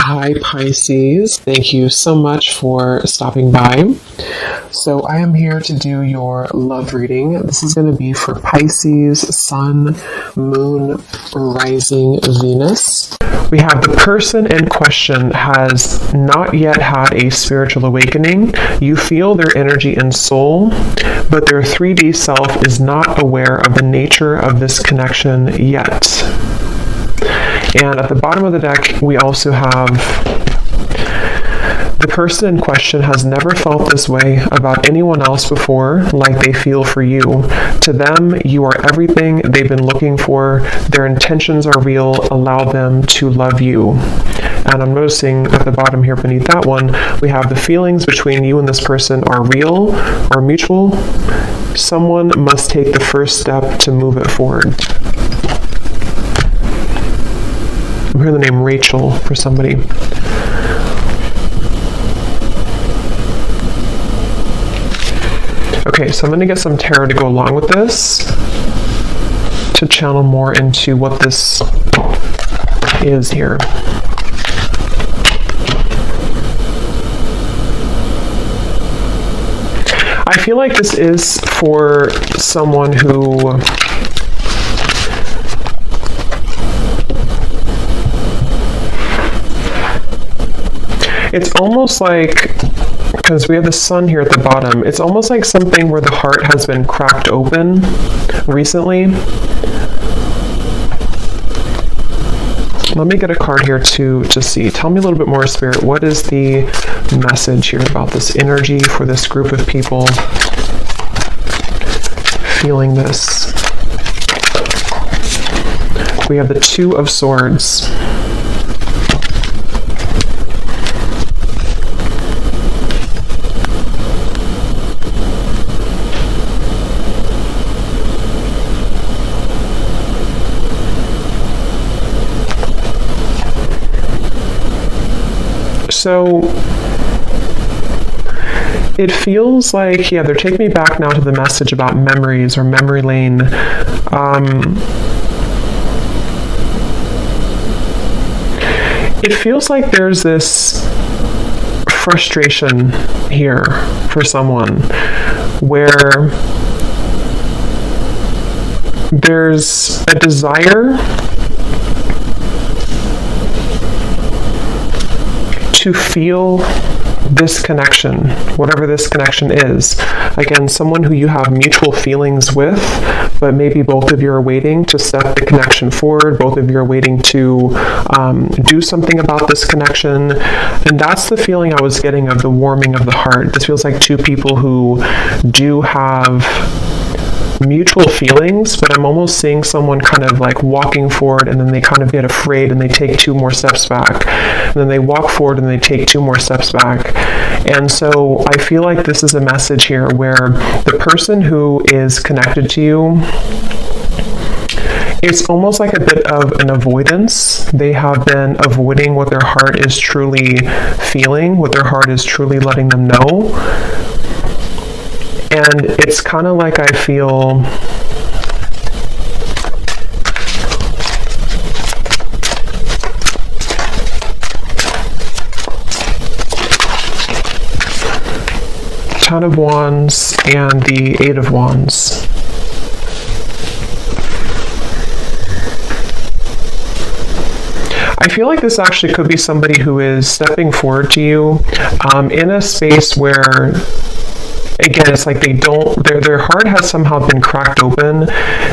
Hi, Pisces. Thank you so much for stopping by. So, I am here to do your love reading. This is going to be for Pisces, Sun, Moon, Rising, Venus. We have the person in question has not yet had a spiritual awakening. You feel their energy and soul, but their 3D self is not aware of the nature of this connection yet. And at the bottom of the deck, we also have the person in question has never felt this way about anyone else before, like they feel for you. To them, you are everything they've been looking for. Their intentions are real. Allow them to love you. And I'm noticing at the bottom here beneath that one, we have the feelings between you and this person are real or mutual. Someone must take the first step to move it forward. I'm hearing the name Rachel for somebody. Okay, so I'm going to get some tarot to go along with this to channel more into what this is here. I feel like this is for someone who it's almost like, because we have the sun here at the bottom, it's almost like something where the heart has been cracked open recently. Let me get a card here to see. Tell me a little bit more, Spirit. What is the message here about this energy for this group of people feeling this? We have the Two of Swords. So it feels like, yeah, they're taking me back now to the message about memories or memory lane. It feels like there's this frustration here for someone where there's a desire to feel this connection, whatever this connection is. Again, someone who you have mutual feelings with, but maybe both of you are waiting to step the connection forward. Both of you are waiting to do something about this connection. And that's the feeling I was getting of the warming of the heart. This feels like two people who do have mutual feelings, but I'm almost seeing someone kind of like walking forward and then they kind of get afraid and they take two more steps back. And then they walk forward and they take two more steps back. And so I feel like this is a message here where the person who is connected to you, it's almost like a bit of an avoidance. They have been avoiding what their heart is truly feeling, what their heart is truly letting them know. And it's kind of like I feel Ten of Wands and the Eight of Wands. I feel like this actually could be somebody who is stepping forward to you in a space where, again, it's like they don't, their heart has somehow been cracked open.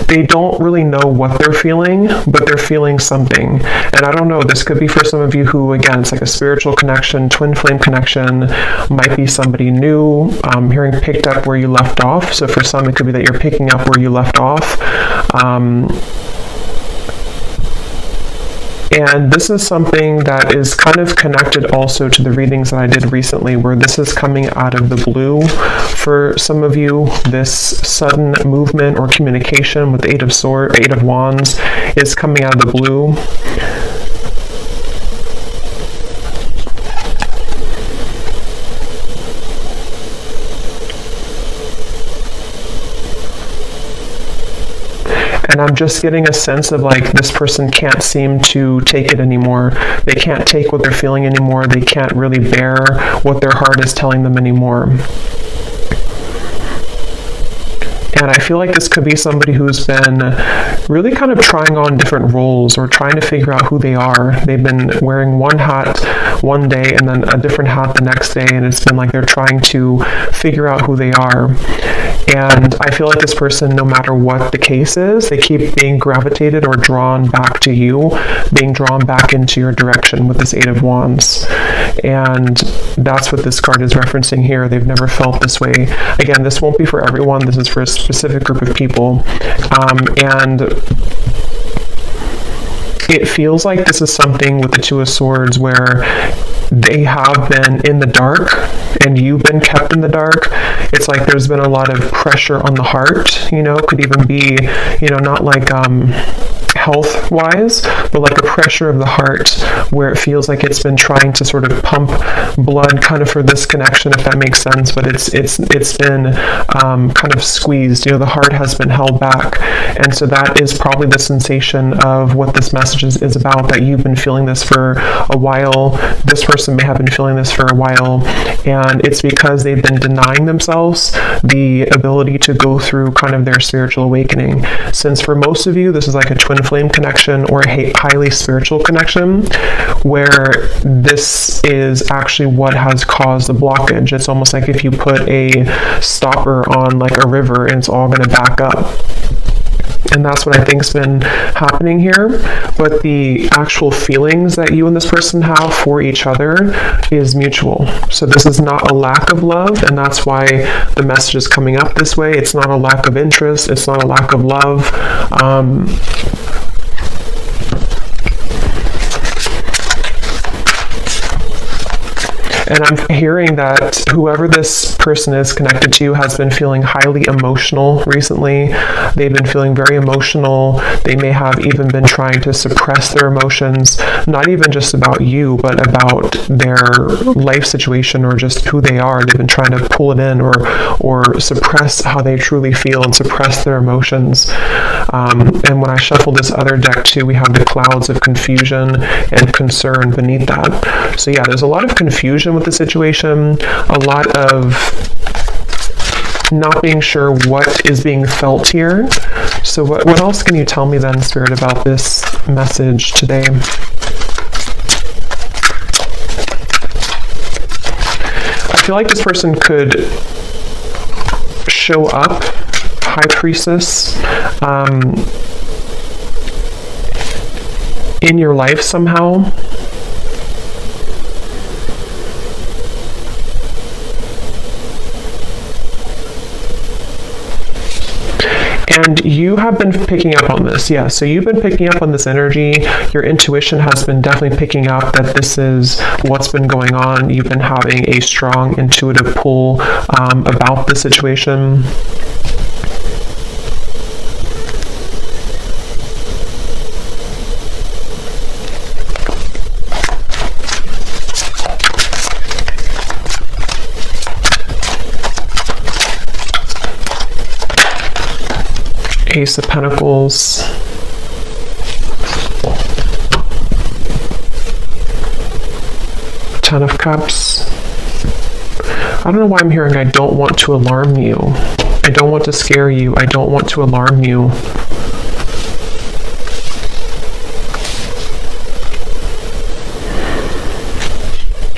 They don't really know what they're feeling, but they're feeling something. And I don't know, this could be for some of you who, again, it's like a spiritual connection, twin flame connection, might be somebody new. Hearing picked up where you left off. So for some, it could be that you're picking up where you left off. And this is something that is kind of connected also to the readings that I did recently, where this is coming out of the blue for some of you. This sudden movement or communication with the Eight of Wands is coming out of the blue. And I'm just getting a sense of like this person can't seem to take it anymore. They can't take what they're feeling anymore. They can't really bear what their heart is telling them anymore. And I feel like this could be somebody who's been really kind of trying on different roles or trying to figure out who they are. They've been wearing one hat one day and then a different hat the next day, and it's been like they're trying to figure out who they are. And I feel like this person, no matter what the case is, they keep being gravitated or drawn back to you, being drawn back into your direction with this Eight of Wands. And that's what this card is referencing here. They've never felt this way. Again, this won't be for everyone. This is for a specific group of people. And it feels like this is something with the Two of Swords where they have been in the dark and you've been kept in the dark. It's like there's been a lot of pressure on the heart, you know, could even be, you know, not like health wise, but like a pressure of the heart where it feels like it's been trying to sort of pump blood kind of for this connection, if that makes sense, but it's been kind of squeezed, you know, the heart has been held back. And so that is probably the sensation of what this message is about, that you've been feeling this for a while. This person may have been feeling this for a while, and it's because they've been denying themselves the ability to go through kind of their spiritual awakening. Since for most of you, this is like a twin flame connection or a highly spiritual connection, where this is actually what has caused the blockage. It's almost like if you put a stopper on like a river and it's all going to back up. And that's what I think's been happening here. But the actual feelings that you and this person have for each other is mutual. So this is not a lack of love, and that's why the message is coming up this way. It's not a lack of interest. It's not a lack of love. And I'm hearing that whoever this person is connected to has been feeling highly emotional recently. They've been feeling very emotional. They may have even been trying to suppress their emotions, not even just about you, but about their life situation or just who they are. They've been trying to pull it in or suppress how they truly feel and suppress their emotions. And when I shuffle this other deck too, we have the clouds of confusion and concern beneath that. So yeah, there's a lot of confusion with the situation, a lot of not being sure what is being felt here. So what else can you tell me then, Spirit, about this message today? I feel like this person could show up, High Priestess, in your life somehow. And you have been picking up on this, yeah. So you've been picking up on this energy. Your intuition has been definitely picking up that this is what's been going on. You've been having a strong intuitive pull about the situation. Ace of Pentacles, Ten of Cups. I don't know why I'm hearing I don't want to alarm you. I don't want to scare you. I don't want to alarm you.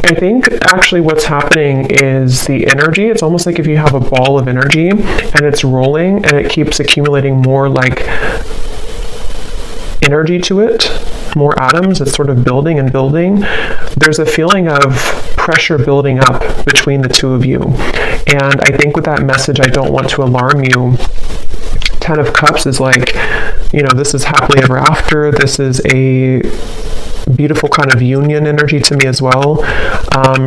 I think actually what's happening is the energy. It's almost like if you have a ball of energy and it's rolling and it keeps accumulating more like energy to it, more atoms. It's sort of building and building. There's a feeling of pressure building up between the two of you. And I think with that message, I don't want to alarm you. Ten of Cups is like, you know, this is happily ever after. This is a beautiful kind of union energy to me as well.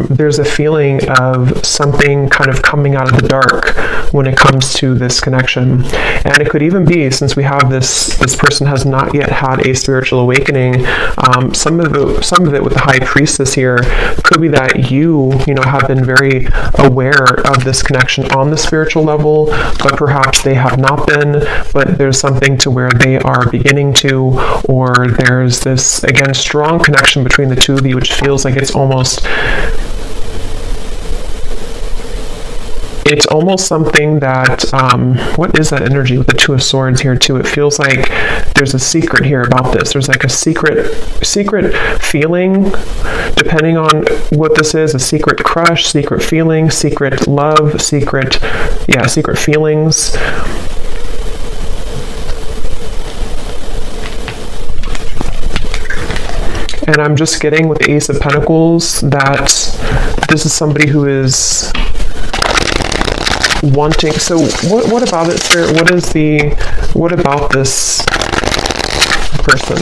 There's a feeling of something kind of coming out of the dark when it comes to this connection. And it could even be, since we have this person has not yet had a spiritual awakening, some of it with the High Priestess here could be that you have been very aware of this connection on the spiritual level, but perhaps they have not been, but there's something to where they are beginning to, or there's this, again, strong connection between the two of you, which feels like it's almost something that, what is that energy with the Two of Swords here too? It feels like there's a secret here about this. There's like a secret feeling, depending on what this is, a secret crush, secret feeling, secret love, secret feelings. And I'm just getting with the Ace of Pentacles that this is somebody who is wanting. So what about it, Spirit? What about this person?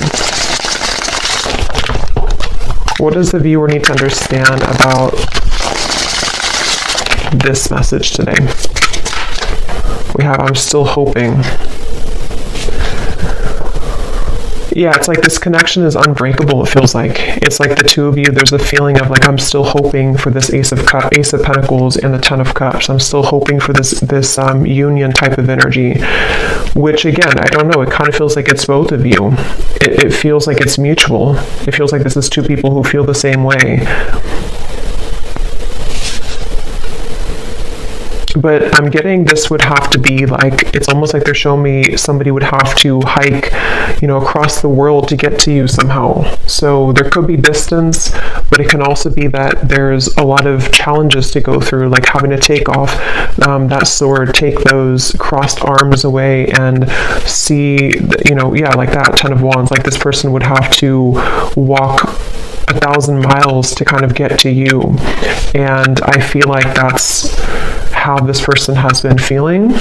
What does the viewer need to understand about this message today? We have, I'm still hoping. Yeah, it's like this connection is unbreakable, it feels like. It's like the two of you, there's a feeling of like, I'm still hoping for this Ace of Pentacles and the Ten of Cups. I'm still hoping for this union type of energy, which again, I don't know, it kind of feels like it's both of you. It feels like it's mutual. It feels like this is two people who feel the same way. But I'm getting this would have to be like, it's almost like they're showing me somebody would have to hike, across the world to get to you somehow. So there could be distance, but it can also be that there's a lot of challenges to go through, like having to take off that sword, take those crossed arms away and see, like that Ten of Wands, like this person would have to walk 1,000 miles to kind of get to you. And I feel like that's how this person has been feeling.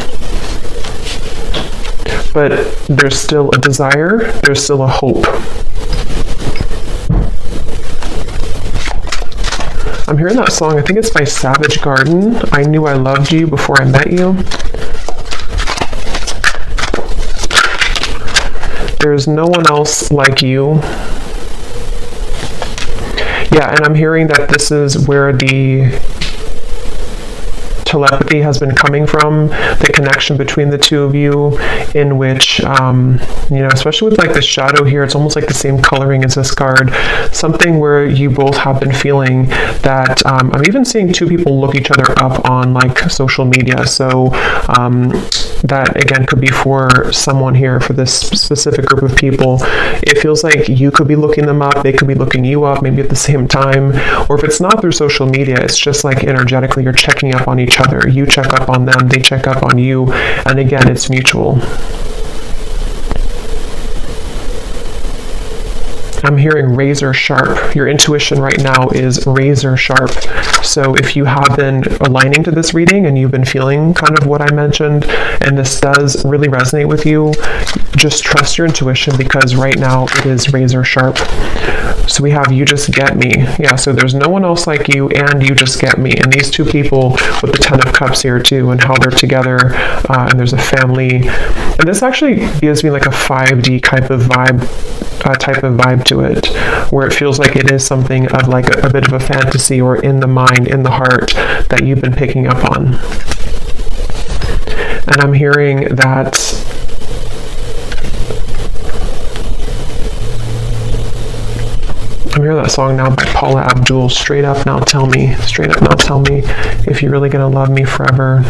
But there's still a desire, there's still a hope. I'm hearing that song, I think it's by Savage Garden, I Knew I Loved You Before I Met You. There's no one else like you. Yeah, and I'm hearing that this is where the telepathy has been coming from, the connection between the two of you, in which, especially with like the shadow here, it's almost like the same coloring as this card, something where you both have been feeling that, I'm even seeing two people look each other up on like social media, so that again could be for someone here, for this specific group of people. It feels like you could be looking them up, they could be looking you up, maybe at the same time, or if it's not through social media, it's just like energetically you're checking up on each other. You check up on them, they check up on you, and again, it's mutual. I'm hearing razor sharp. Your intuition right now is razor sharp. So if you have been aligning to this reading and you've been feeling kind of what I mentioned, and this does really resonate with you, just trust your intuition, because right now it is razor sharp. So we have You Just Get Me. Yeah, so there's no one else like you, and You Just Get Me. And these two people with the Ten of Cups here too, and how they're together, and there's a family. And this actually gives me like a 5D type of vibe to it, where it feels like it is something of like a bit of a fantasy, or in the mind, in the heart, that you've been picking up on. And I'm hearing that song now by Paula Abdul, Straight Up Now Tell Me if you're really gonna love me forever.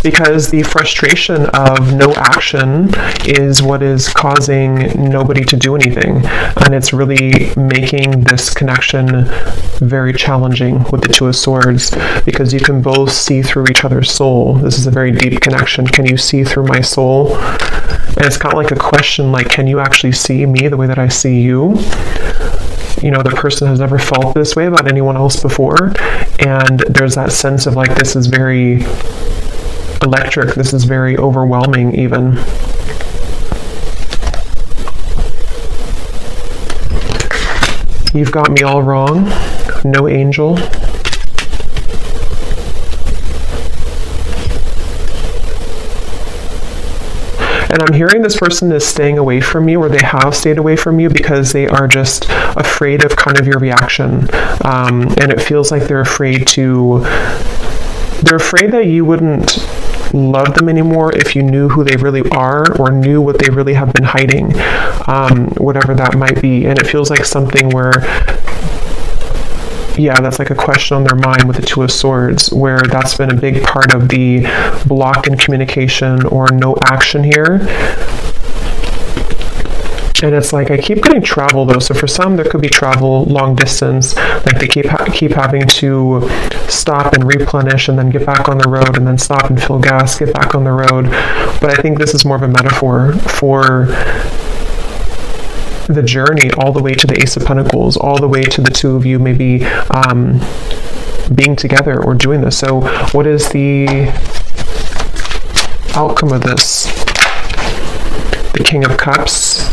Because the frustration of no action is what is causing nobody to do anything. And it's really making this connection very challenging with the Two of Swords, because you can both see through each other's soul. This is a very deep connection. Can you see through my soul? And it's kind of like a question, like, can you actually see me the way that I see you? The person has never felt this way about anyone else before. And there's that sense of like, this is very electric. This is very overwhelming even. You've got me all wrong. No angel. And I'm hearing this person is staying away from you, or they have stayed away from you because they are just afraid of kind of your reaction. And it feels like they're afraid that you wouldn't love them anymore if you knew who they really are, or knew what they really have been hiding, whatever that might be. And it feels like something where, yeah, that's like a question on their mind with the Two of Swords, where that's been a big part of the block in communication or no action here. And it's like, I keep getting travel though. So for some, there could be travel long distance, like they keep having to stop and replenish and then get back on the road, and then stop and fill gas, get back on the road. But I think this is more of a metaphor for the journey all the way to the Ace of Pentacles, all the way to the two of you maybe being together or doing this. So what is the outcome of this? The King of Cups.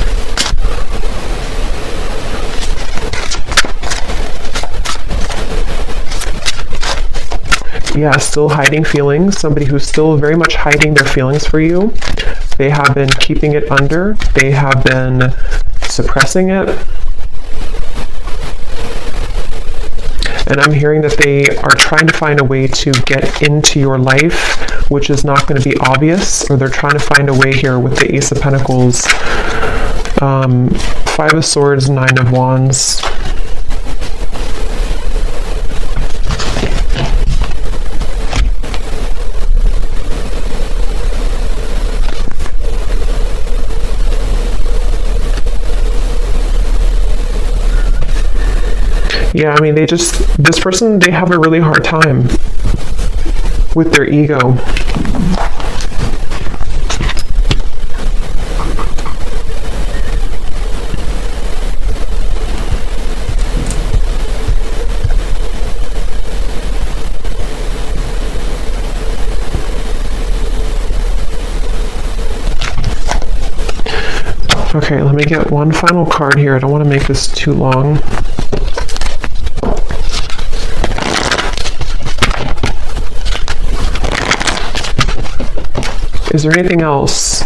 Yeah, still hiding feelings. Somebody who's still very much hiding their feelings for you. They have been keeping it under. They have been suppressing it. And I'm hearing that they are trying to find a way to get into your life, which is not going to be obvious, or they're trying to find a way here with the Ace of Pentacles, Five of Swords, Nine of Wands. Yeah, I mean, this person, they have a really hard time with their ego. Okay, let me get one final card here. I don't want to make this too long. Is there anything else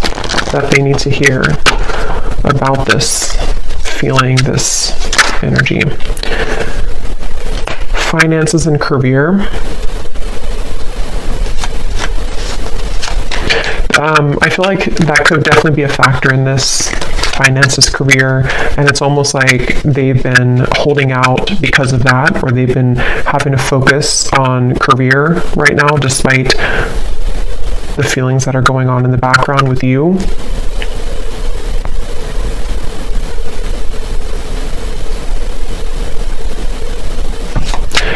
that they need to hear about this feeling, this energy? Finances and career. I feel like that could definitely be a factor in this. Finances, career, and it's almost like they've been holding out because of that, or they've been having to focus on career right now despite the feelings that are going on in the background with you.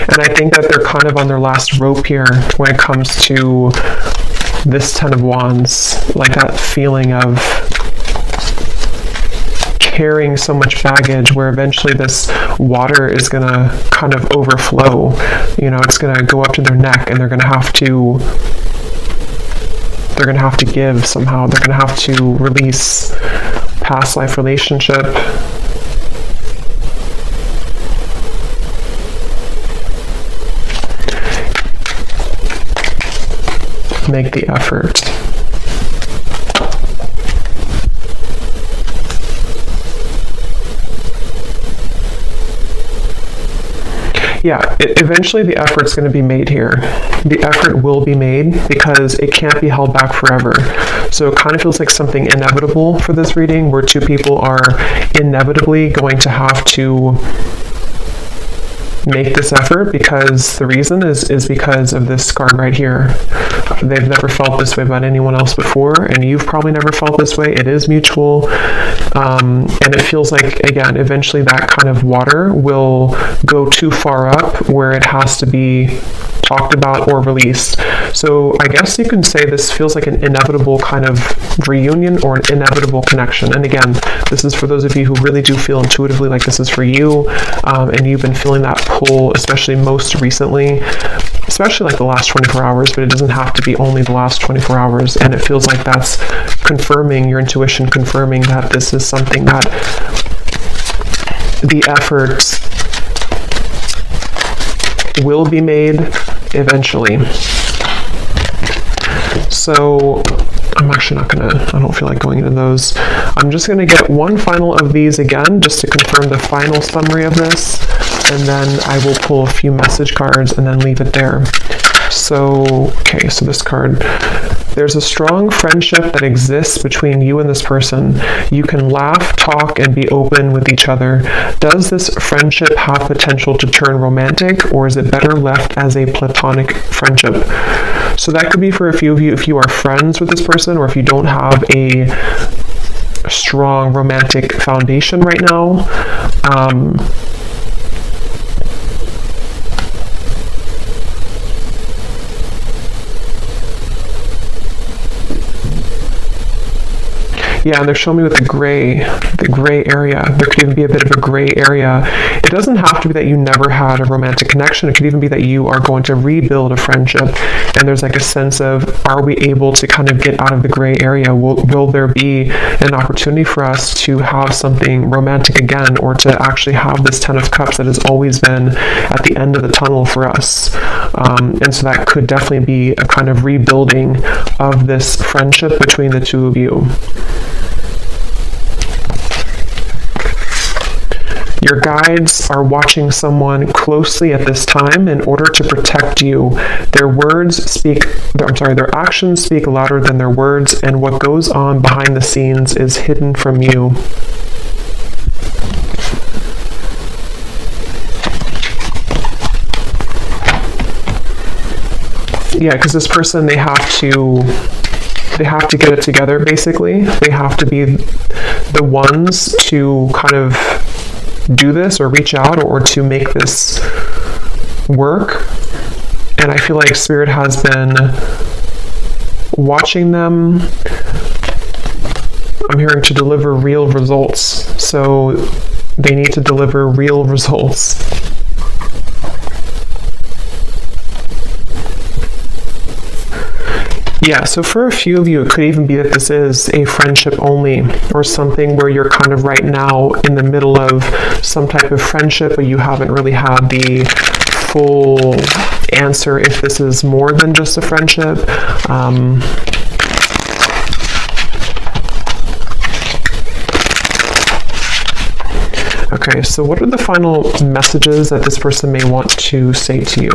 And I think that they're kind of on their last rope here when it comes to this Ten of Wands, like that feeling of carrying so much baggage, where eventually this water is going to kind of overflow. You know, it's going to go up to their neck, and they're going to have to give somehow. They're going to have to release past life relationship. Make the effort. Yeah, eventually the effort's going to be made here. The effort will be made because it can't be held back forever. So it kind of feels like something inevitable for this reading, where two people are inevitably going to have to make this effort, because the reason is because of this card right here. They've never felt this way about anyone else before, and you've probably never felt this way. It is mutual, and it feels like, again, eventually that kind of water will go too far up where it has to be talked about or released. So I guess you can say this feels like an inevitable kind of reunion, or an inevitable connection. And again, this is for those of you who really do feel intuitively like this is for you, and you've been feeling that pull, especially most recently. especially like the last 24 hours, but it doesn't have to be only the last 24 hours. And it feels like that's confirming, your intuition confirming that this is something that the efforts will be made eventually. So I'm actually not gonna, I don't feel like going into those. I'm just gonna get one final of these again, just to confirm the final summary of this, and then I will pull a few message cards and then leave it there. So, okay, so this card, there's a strong friendship that exists between you and this person. You can laugh, talk, and be open with each other. Does this friendship have potential to turn romantic, or is it better left as a platonic friendship? So that could be for a few of you if you are friends with this person, or if you don't have a strong romantic foundation right now. Yeah, and they're showing me with the gray area. There could even be a bit of a gray area. It doesn't have to be that you never had a romantic connection. It could even be that you are going to rebuild a friendship. And there's like a sense of, are we able to kind of get out of the gray area? Will there be an opportunity for us to have something romantic again, or to actually have this 10 of Cups that has always been at the end of the tunnel for us? And so that could definitely be a kind of rebuilding of this friendship between the two of you. Your guides are watching someone closely at this time in order to protect you. Their actions speak louder than their words, and what goes on behind the scenes is hidden from you. Yeah, because this person, they have to get it together, basically. They have to be the ones to kind of do this, or reach out, or to make this work. And I feel like Spirit has been watching them. I'm hearing to deliver real results. So they need to deliver real results. Yeah, so for a few of you, it could even be that this is a friendship only, or something where you're kind of right now in the middle of some type of friendship, but you haven't really had the full answer if this is more than just a friendship. Okay, so what are the final messages that this person may want to say to you?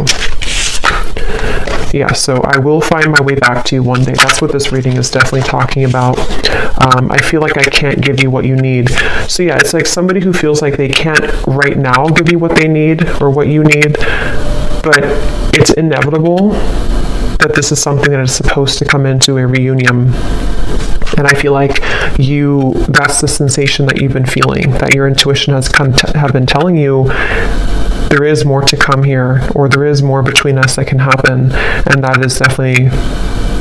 Yeah, so I will find my way back to you one day. That's what this reading is definitely talking about. I feel like I can't give you what you need. So yeah, it's like somebody who feels like they can't right now give you what they need or what you need, but it's inevitable that this is something that is supposed to come into a reunion. And I feel like that's the sensation that you've been feeling, that your intuition has have been telling you there is more to come here, or there is more between us that can happen. And that is definitely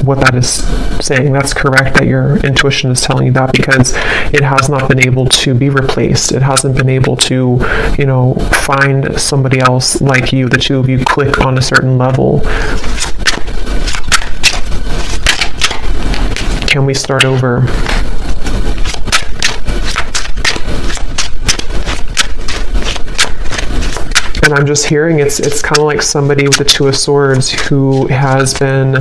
what that is saying. That's correct that your intuition is telling you that, because it has not been able to be replaced. It hasn't been able to, find somebody else like you. The two of you click on a certain level. Can we start over? And I'm just hearing it's kind of like somebody with the Two of Swords who has been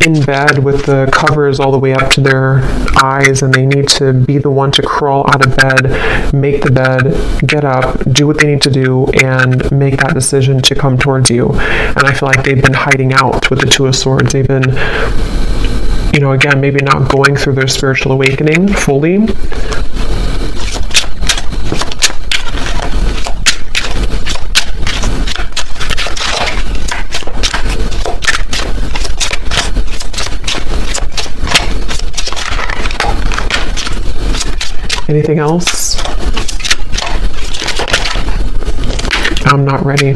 in bed with the covers all the way up to their eyes, and they need to be the one to crawl out of bed, make the bed, get up, do what they need to do, and make that decision to come towards you. And I feel like they've been hiding out with the Two of Swords. They've been, again, maybe not going through their spiritual awakening fully. Anything else? I'm not ready.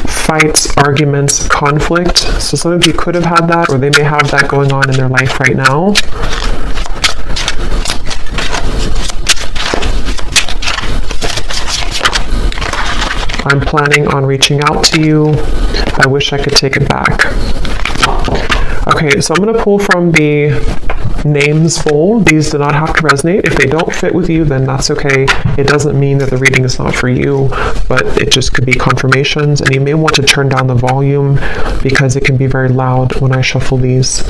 Fights, arguments, conflict. So some of you could have had that, or they may have that going on in their life right now. I'm planning on reaching out to you. I wish I could take it back. Okay, so I'm going to pull from the names bowl. These do not have to resonate. If they don't fit with you, then that's okay. It doesn't mean that the reading is not for you, but it just could be confirmations, and you may want to turn down the volume because it can be very loud when I shuffle these.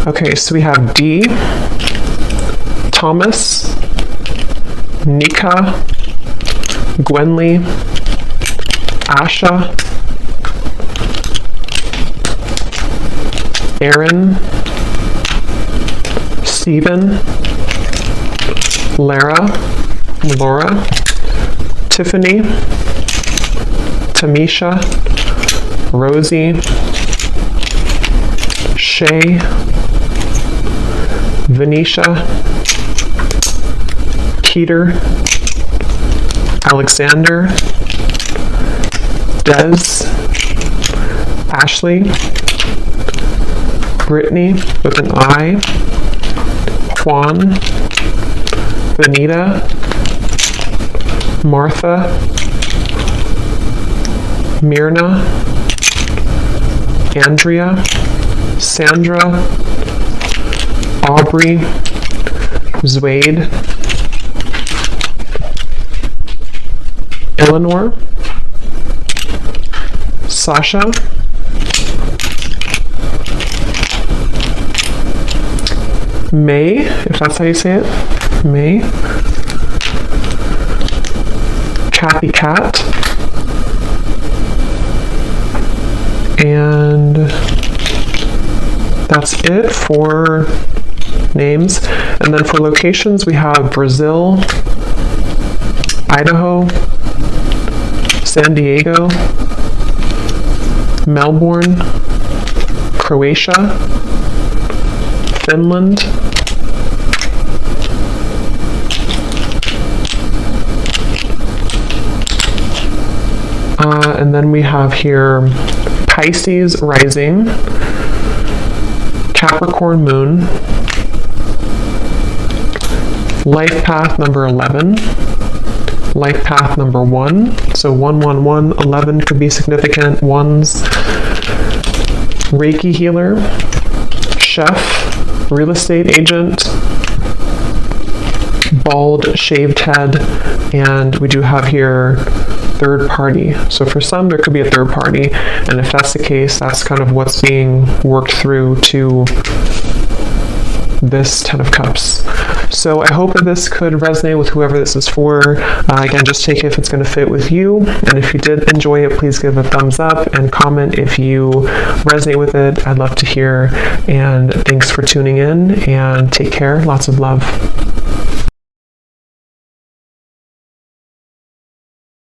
Okay, so we have D, Thomas, Nika, Gwenly, Asha, Aaron, Stephen, Laura, Tiffany, Tamisha, Rosie, Shay, Venetia, Keter, Alexander, Des, Ashley, Brittany with an I, Juan, Benita, Martha, Myrna, Andrea, Sandra, Aubrey, Zwade, Eleanor, Sasha, May, if that's how you say it, May, Kathy Cat, and that's it for names. And then for locations, we have Brazil, Idaho, San Diego, Melbourne, Croatia, Finland, and then we have here Pisces rising, Capricorn moon, life path number 11, life path number 1, so 111, 11 could be significant ones, Reiki healer, chef, real estate agent, bald shaved head, and we do have here third party. So for some, there could be a third party, and if that's the case, that's kind of what's being worked through to this Ten of Cups. So I hope that this could resonate with whoever this is for. Again, just take it if it's going to fit with you, and if you did enjoy it, please give a thumbs up and comment if you resonate with it. I'd love to hear, and thanks for tuning in, and take care. Lots of love.